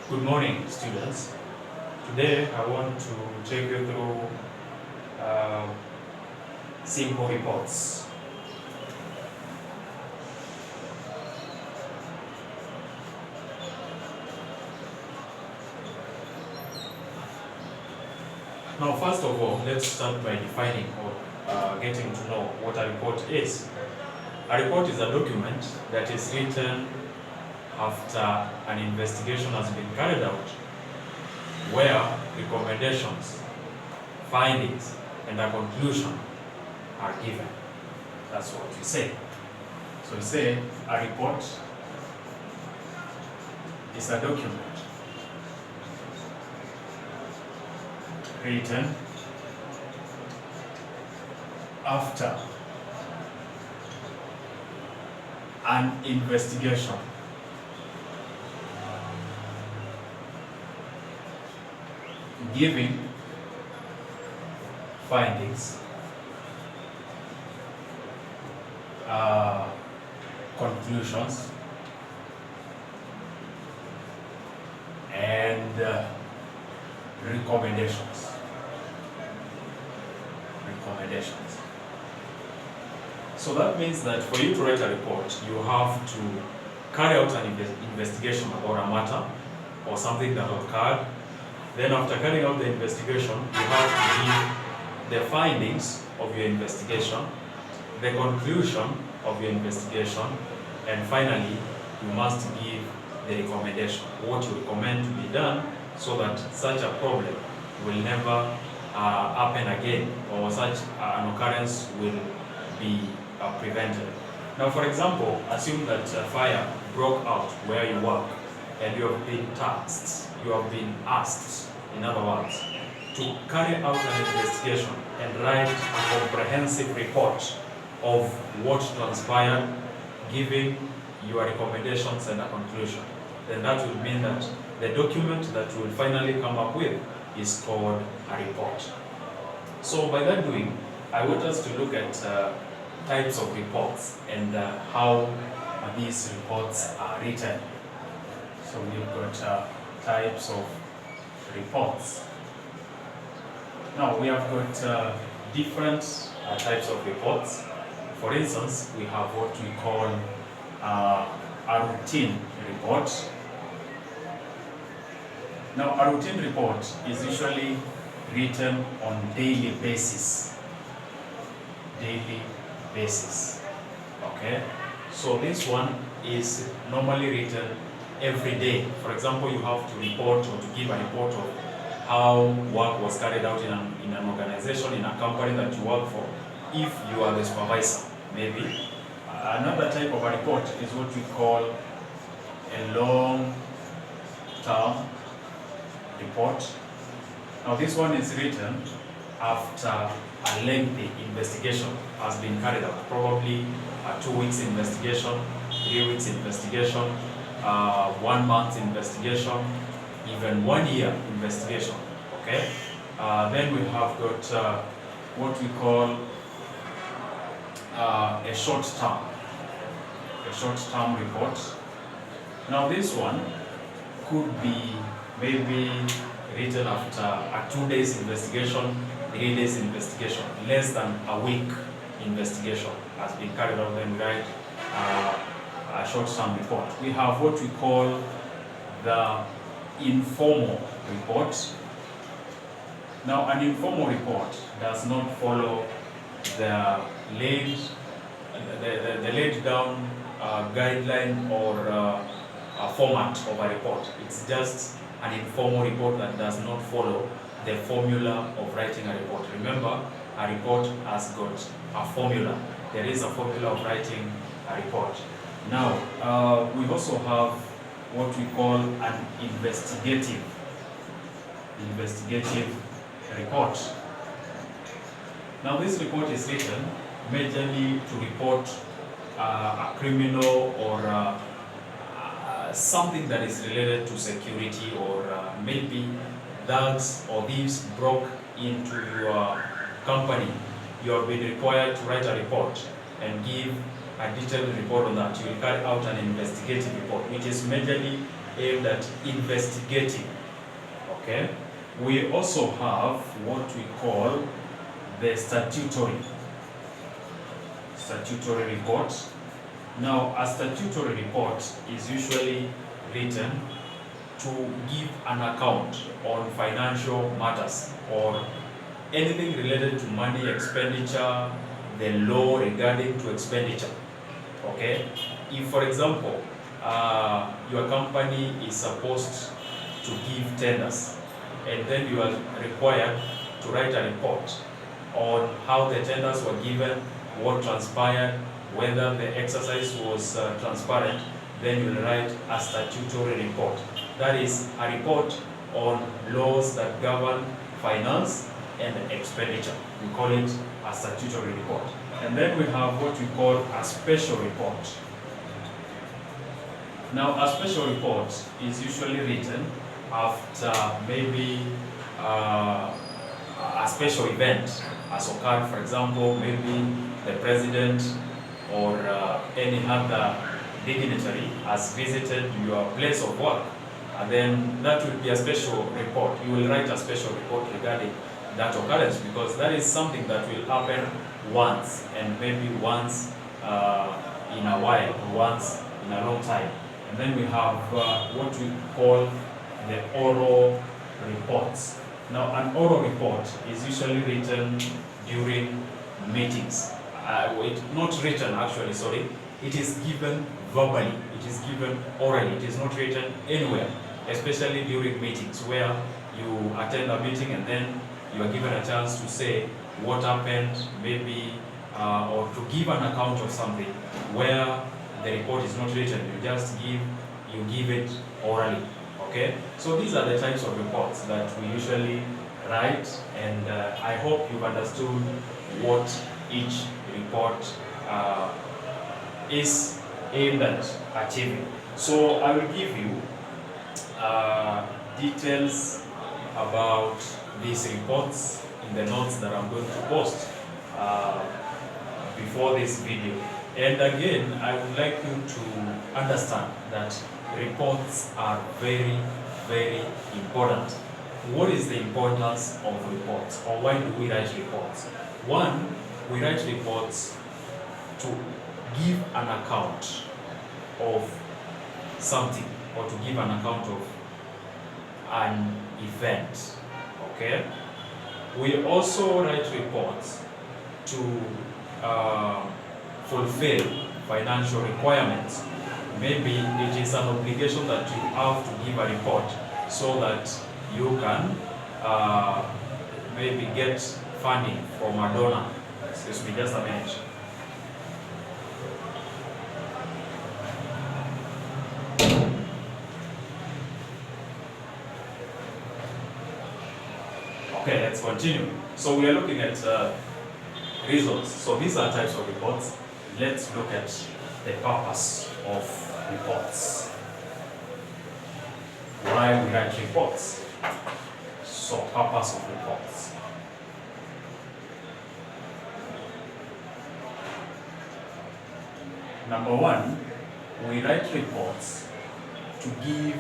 Good morning, students. Today I want to take you through uh, simple reports. Now, first of all, let's start by defining or getting to know what a report is. A report is a document that is written after an investigation has been carried out, where recommendations, findings, and a conclusion are given. That's what we say. So we say a report is a document written after an investigation giving findings, conclusions, and recommendations. So that means that for you to write a report, you have to carry out an investigation about a matter or something that occurred. Then after carrying out the investigation, you have to give the findings of your investigation, the conclusion of your investigation, and finally, you must give the recommendation, what you recommend to be done so that such a problem will never happen again, or such an occurrence will be prevented. Now, for example, assume that fire broke out where you work and you have been tasked, you have been asked, in other words, to carry out an investigation and write a comprehensive report of what transpired, giving your recommendations and a conclusion. Then that will mean that the document that you will finally come up with is called a report. So by that doing, I want us to look at types of reports and how these reports are written. So we've got types of reports. Now we have got different types of reports. For instance, we have what we call a routine report. Now, a routine report is usually written on daily basis. Okay? So this one is normally written every day. For example, you have to report or to give a report of how work was carried out in an organization, in a company that you work for, if you are the supervisor, maybe. Another type of a report is what we call a long-term report. Now this one is written after a lengthy investigation has been carried out, probably a 2 weeks investigation, 3 weeks investigation, 1 month investigation, even 1 year investigation. Okay. Then we have got what we call a short-term report. Now this one could be maybe written after a 2 days investigation, 3 days investigation, less than a week investigation has been carried out. Then we write a short-term report. We have what we call the informal report. Now, an informal report does not follow the laid down guideline or a format of a report. It's just an informal report that does not follow the formula of writing a report. Remember, a report has got a formula. There is a formula of writing a report. Now, we also have what we call an investigative report. Now, this report is written majorly to report a criminal or something that is related to security, or maybe thugs or thieves broke into your company. You have been required to write a report and give a detailed report on that. You will carry out an investigative report, which is majorly aimed at investigating. Okay. We also have what we call the statutory report. Now, a statutory report is usually written to give an account on financial matters or anything related to money expenditure, the law regarding to expenditure. Okay? If, for example, your company is supposed to give tenders, and then you are required to write a report on how the tenders were given, what transpired, whether the exercise was transparent, then you will write a statutory report. That is a report on laws that govern finance and expenditure. We call it a statutory report. And then we have what we call a special report. Now, a special report is usually written after maybe a special event has occurred. For example, maybe the president or any other dignitary has visited your place of work, and then that will be a special report. You will write a special report regarding that occurrence, because that is something that will happen once, and maybe once in a while, or once in a long time. And then we have what we call the oral reports. Now, an oral report is usually written during meetings. Not written actually, sorry. It is given verbally. It is given orally. It is not written anywhere, especially during meetings where you attend a meeting and then you are given a chance to say what happened, maybe, or to give an account of something where the report is not written. You give it orally. Okay, so these are the types of reports that we usually write, and I hope you've understood what each report is aimed at achieving. So I will give you details about these reports in the notes that I'm going to post before this video. And again, I would like you to understand that reports are very, very important. What is the importance of reports, or why do we write reports? One, we write reports to give an account of something, or to give an account of an event. Okay? We also write reports to fulfill financial requirements. Maybe it is an obligation that you have to give a report so that you can maybe get funding from a donor. Excuse me, just a minute. Okay, let's continue. So we are looking at reasons. So these are types of reports. Let's look at the purpose of reports. Why we write reports? So, purpose of reports. Number one, we write reports to give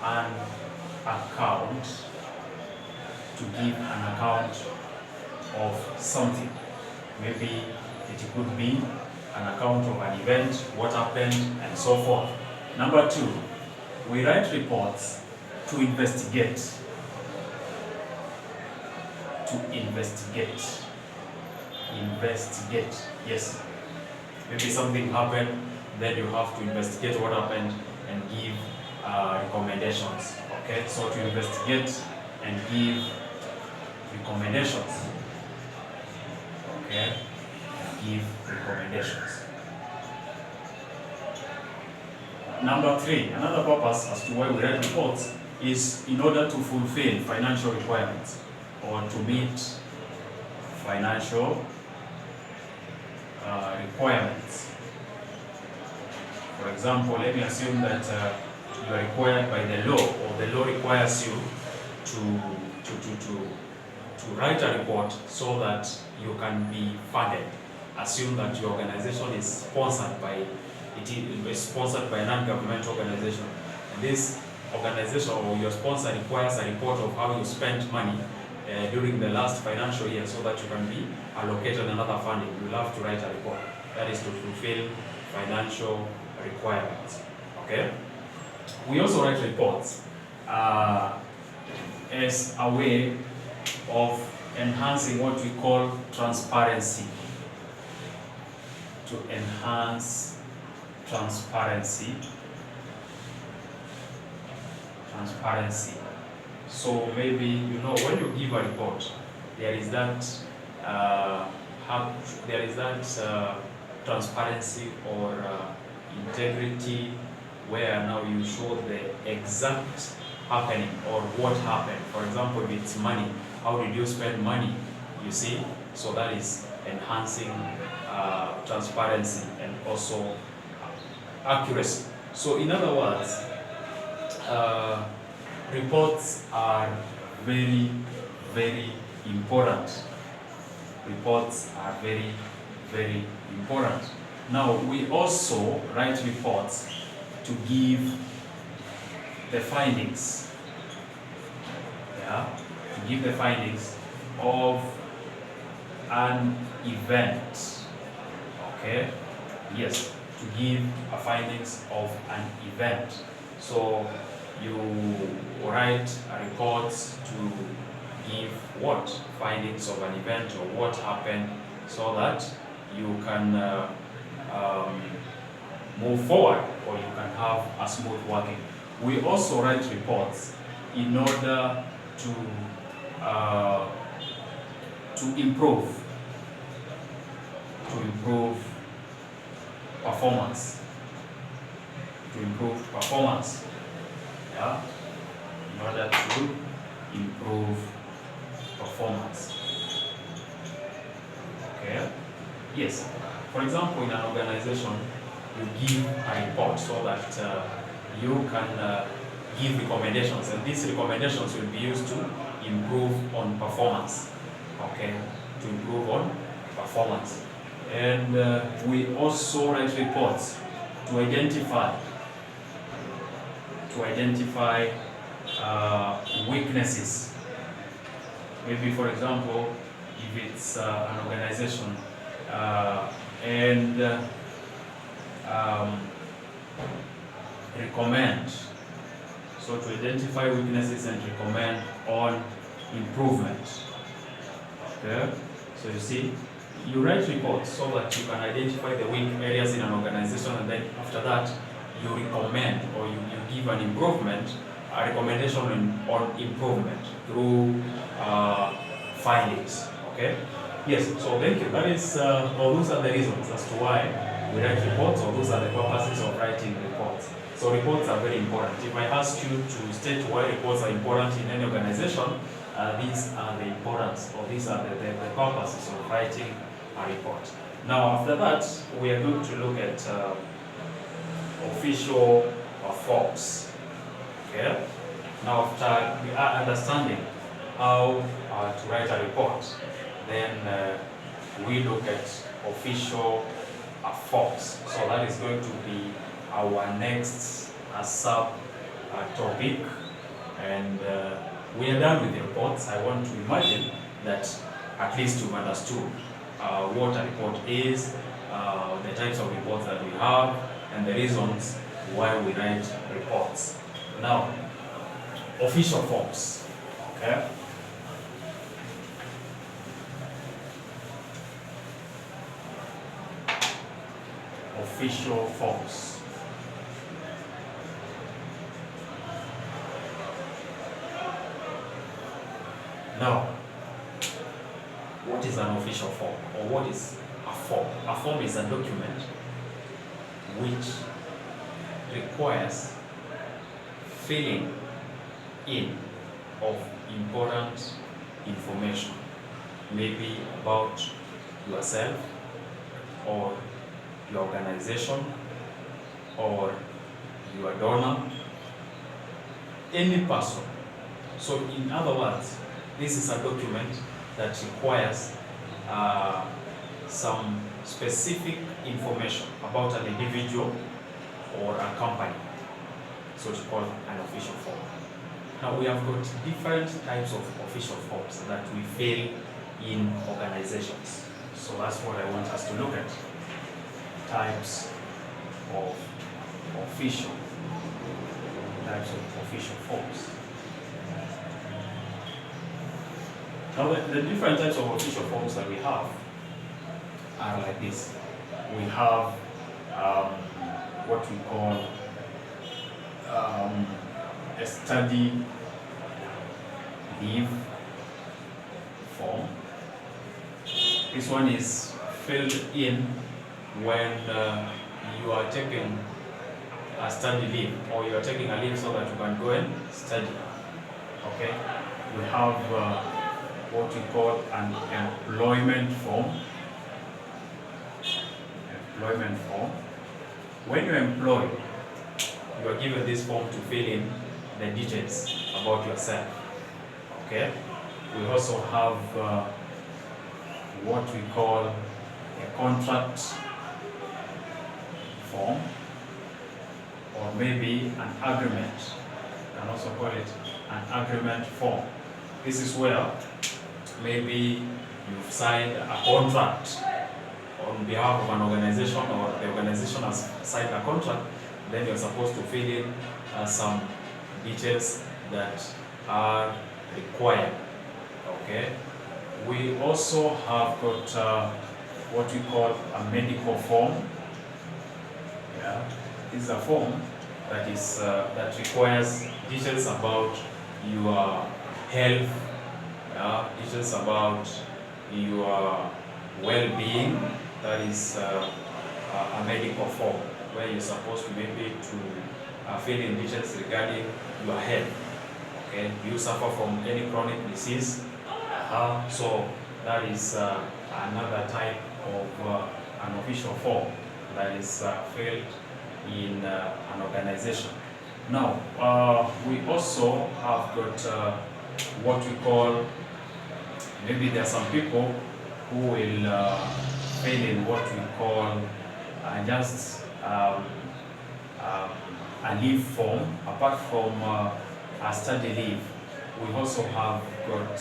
an account, of something. Maybe it could be an account of an event, what happened, and so forth. Number two, we write reports to investigate. Investigate, yes. Maybe something happened, then you have to investigate what happened and give recommendations. Okay, so to investigate and give recommendations. Okay, give recommendations. Number three, another purpose as to why we write reports is in order to fulfill financial requirements or to meet financial requirements. For example, let me assume that you are required by the law, or the law requires you to write a report so that you can be funded. assume that your organization is sponsored by a non-governmental organization. And this organization or your sponsor requires a report of how you spent money during the last financial year so that you can be allocated another funding. You'll have to write a report. That is to fulfill financial requirements. Okay? We also write reports as a way of enhancing what we call transparency. To enhance transparency. So maybe, when you give a report, there is that transparency or integrity, where now you show the exact happening or what happened. For example, if it's money, how did you spend money? You see, so that is enhancing transparency and also accuracy. So in other words, reports are very, very important. Reports are very, very important. Now, we also write reports to give the findings. To give the findings of an event. Okay? Yes, to give a findings of an event. So you write a report to give what? Findings of an event or what happened, so that you can move forward, or you can have a smooth working. We also write reports in order to improve performance. In order to improve performance. Okay? Yes. For example, in an organization, you give a report so that you can give recommendations, and these recommendations will be used to improve on performance. Okay? To improve on performance. And we also write reports to identify weaknesses. Maybe, for example, if it's an organization and recommend. So to identify weaknesses and recommend on improvement. Okay? So you see, you write reports so that you can identify the weak areas in an organization, and then after that you recommend, or you give an improvement, a recommendation on improvement through findings. Okay? Yes, so thank you. That is, or those are the reasons as to why we write reports, or those are the purposes of writing reports. So reports are very important. If I ask you to state why reports are important in any organization, these are the importance, or these are the purposes of writing a report. Now, after that, we are going to look at official forms. Okay? Now, after we are understanding how to write a report, then we look at official forms. So that is going to be our next sub topic, and we are done with the reports. I want to imagine that at least you've understood what a report is, the types of reports that we have, and the reasons why we write reports. Now, official forms. Okay? Official forms. Now, what is an official form, or what is a form? A form is a document which requires filling in of important information, maybe about yourself, or your organization, or your donor, any person. So in other words, this is a document that requires some specific information about an individual or a company, so it's called an official form. Now we have got different types of official forms that we fill in organizations. So that's what I want us to look at. Types of official forms. Now the different types of official forms that we have are like this. We have what we call a study leave form. This one is filled in when you are taking a study leave, or you are taking a leave so that you can go and study. Okay, we have what we call an employment form. Employment form. When you employ, you are given this form to fill in the details about yourself. Okay. We also have what we call a contract form, or maybe an agreement. You can also call it an agreement form. This is where maybe you've signed a contract on behalf of an organization, or the organization has signed a contract, then you're supposed to fill in some details that are required. Okay. We also have got what we call a medical form. Yeah. This is a form that is that requires details about your health, details about your well-being. That is a medical form where you're supposed to maybe to fill in details regarding your health. Okay, do you suffer from any chronic disease? So that is another type of an official form that is filled in an organization. Now, we also have got what we call, maybe there are some people who will fill in what we call just a leave form. Apart from a study leave, we also have got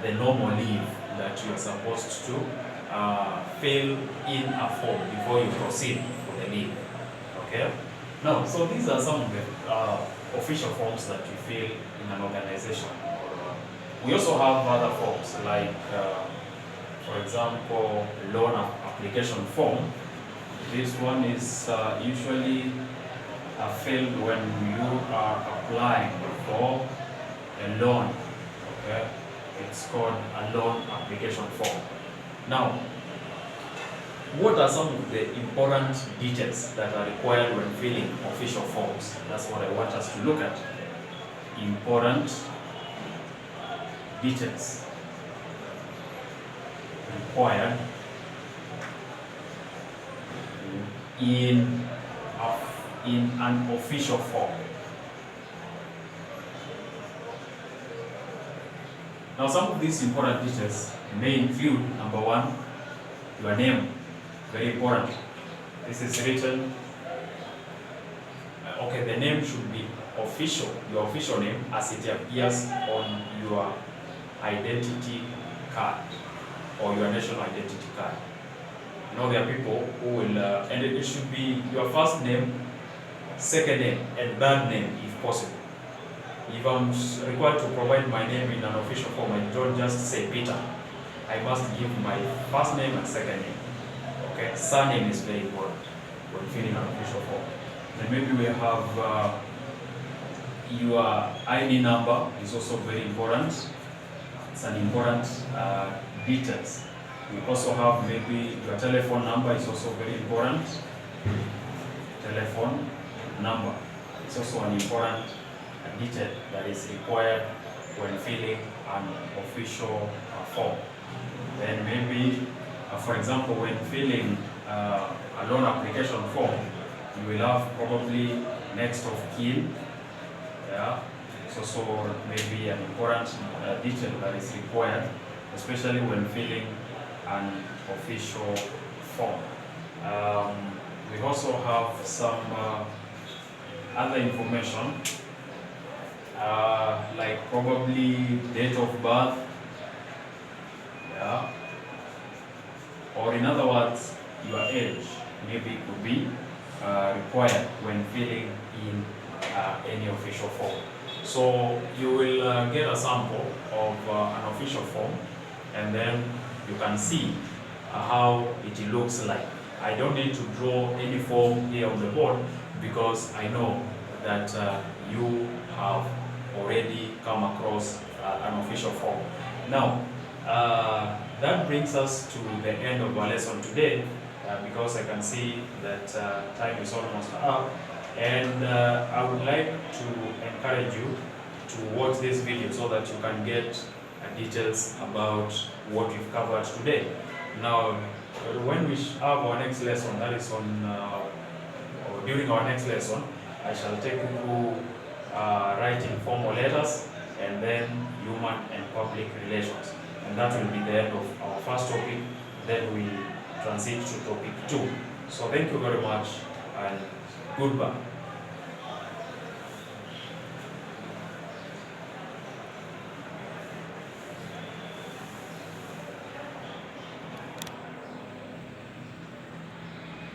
the normal leave that you are supposed to fill in a form before you proceed with the leave. Okay. Now, so these are some of the official forms that you fill in an organization. We also have other forms like, for example, loan application form. This one is usually filled when you are applying for a loan. Okay, it's called a loan application form. Now, what are some of the important details that are required when filling official forms? That's what I want us to look at. Important details required in an official form. Now, some of these important details may include, number one, your name. Very important. This is written, okay, the name should be official, your official name as it appears on your identity card or your national identity card. You know, there are people who will, and it should be your first name, second name, and third name if possible. If I'm required to provide my name in an official form, I don't just say Peter. I must give my first name and second name. Okay, surname is very important when filling an official form. Then maybe we have your ID number is also very important. It's an important details. We also have maybe your telephone number is also very important. Telephone number is also an important detail that is required when filling an official form. Then maybe, for example, when filling a loan application form, you will have probably next of kin. Yeah, it's also maybe an important detail that is required, especially when filling an official form. We also have some other information, like probably date of birth, yeah, or in other words, your age maybe could be required when filling in any official form. So you will get a sample of an official form, and then you can see how it looks like. I don't need to draw any form here on the board because I know that you have already come across an official form. Now, that brings us to the end of our lesson today, because I can see that time is almost up, and I would like to encourage you to watch this video so that you can get details about what we've covered today. Now, when we have our next lesson, that is on or during our next lesson, I shall take you through writing formal letters and then human and public relations. And that will be the end of our first topic. Then we transit to topic 2. So thank you very much and goodbye.